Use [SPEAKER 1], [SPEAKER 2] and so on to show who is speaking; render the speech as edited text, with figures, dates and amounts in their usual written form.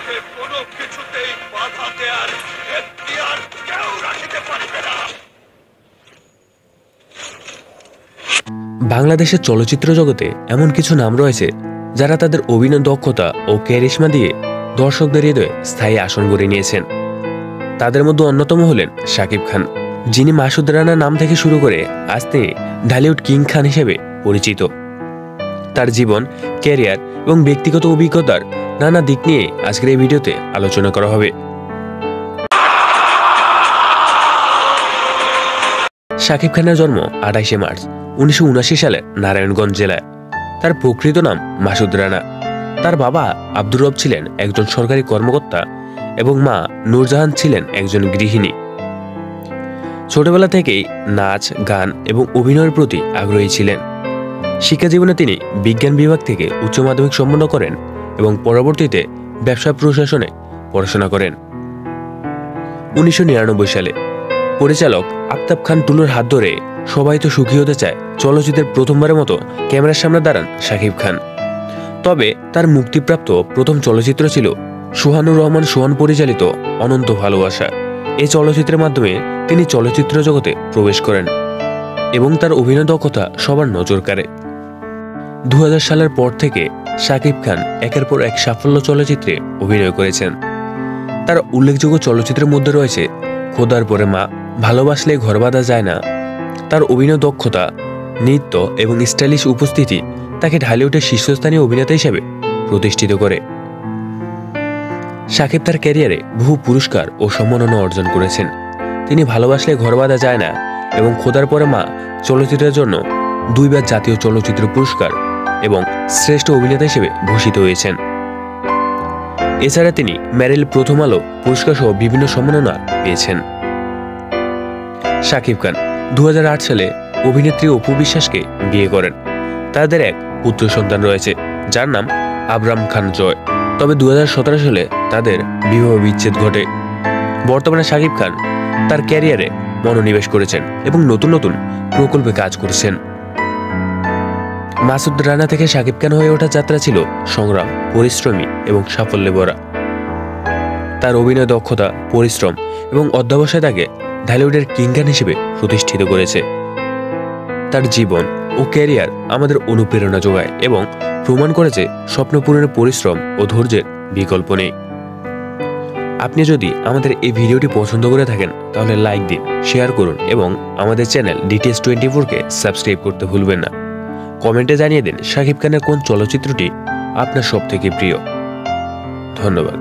[SPEAKER 1] তাকে কোনো কিছুতেই বাধা দেওয়ার এখতিয়ার কেউ রাখতে পারবে না।
[SPEAKER 2] বাংলাদেশের চলচ্চিত্র জগতে এমন কিছু নাম রয়েছে যারা তাদের অভিনয় দক্ষতা ও ক্যারিশমা দিয়ে দর্শকদের হৃদয়ে স্থায়ী আসন গড়ে নিয়েছেন। তাদের মধ্যে অন্যতম হলেন শাকিব খান, যিনি মাসুদ রানার নাম থেকে শুরু করে আজ তিনি ঢালিউড কিং খান হিসেবে পরিচিত। তার জীবন, ক্যারিয়ার এবং ব্যক্তিগত অভিজ্ঞতার নানা দিক নিয়ে আজকের এই ভিডিওতে আলোচনা করা হবে। শাকিব খানের জন্ম 28শে মার্চ 1979 সালে নারায়ণগঞ্জ জেলায়। তার প্রকৃত নাম মাসুদ রানা। তার বাবা আব্দুর রব ছিলেন একজন সরকারি কর্মকর্তা এবং মা নূরজাহান ছিলেন একজন গৃহিণী। ছোটবেলা থেকেই নাচ, গান এবং অভিনয়ের প্রতি আগ্রহী ছিলেন। শিক্ষা জীবনে তিনি বিজ্ঞান বিভাগ থেকে উচ্চ মাধ্যমিক সম্পন্ন করেন এবং পরবর্তীতে ব্যবসা প্রশাসনে পড়াশোনা করেন। 1999 সালে পরিচালক আফতাব খান টুলুর হাত ধরে সবাই তো সুখী হতে চায় চলচ্চিত্রের প্রথমবারের মতো ক্যামেরার সামনে দাঁড়ান শাকিব খান। তবে তার মুক্তিপ্রাপ্ত প্রথম চলচ্চিত্র ছিল সোহানুর রহমান সোহান পরিচালিত অনন্ত ভালোবাসা। এই চলচ্চিত্রের মাধ্যমে তিনি চলচ্চিত্র জগতে প্রবেশ করেন এবং তার অভিনয় দক্ষতা সবার নজর কাড়ে। 2000 সালের পর থেকে শাকিব খান একের পর এক সাফল্য চলচ্চিত্রে অভিনয় করেছেন। তার উল্লেখযোগ্য চলচ্চিত্রের মধ্যে রয়েছে খোদার পরে মা, ভালোবাসলে ঘর বাঁধা যায় না। তার অভিনয় দক্ষতা, নৃত্য এবং স্টাইলিশ উপস্থিতি তাকে ঢালিউডের শীর্ষস্থানীয় অভিনেতা হিসেবে প্রতিষ্ঠিত করে। শাকিব তার ক্যারিয়ারে বহু পুরস্কার ও সম্মাননা অর্জন করেছেন। তিনি ভালোবাসলে ঘর বাঁধা যায় না এবং খোদার পরে মা চলচ্চিত্রের জন্য 2 বার জাতীয় চলচ্চিত্র পুরস্কার এবং শ্রেষ্ঠ অভিনেতা হিসেবে ভূষিত হয়েছেন। এছাড়া তিনি মেরিল প্রথম আলো পুরস্কার সহ বিভিন্ন সম্মাননা পেয়েছেন। শাকিব খান 2008 সালে অভিনেত্রী অপু বিশ্বাসকে বিয়ে করেন। তাদের এক পুত্র সন্তান রয়েছে যার নাম আবরাম খান জয়। তবে 2017 সালে তাদের বিবাহ বিচ্ছেদ ঘটে। বর্তমানে শাকিব খান তার ক্যারিয়ারে মনোনিবেশ করেছেন এবং নতুন নতুন প্রকল্পে কাজ করছেন। মাসুদ রানা থেকে শাকিব খান হয়ে ওঠা যাত্রা ছিল সংগ্রাম, পরিশ্রমী এবং সাফল্যে ভরা। তার অভিনয় দক্ষতা, পরিশ্রম এবং অধ্যবসায় তাকে ঢালিউডের কিং খান হিসেবে প্রতিষ্ঠিত করেছে। তার জীবন ও ক্যারিয়ার আমাদের অনুপ্রেরণা যোগায় এবং প্রমাণ করেছে স্বপ্ন পূরণের পরিশ্রম ও ধৈর্যের বিকল্প নেই। আপনি যদি আমাদের এই ভিডিওটি পছন্দ করে থাকেন তাহলে লাইক দিন, শেয়ার করুন এবং আমাদের চ্যানেল ডিটিএস 24কে সাবস্ক্রাইব করতে ভুলবেন না। কমেন্টে জানিয়ে দিন শাকিব খানের কোন চলচ্চিত্রটি আপনার সবথেকে প্রিয়। ধন্যবাদ।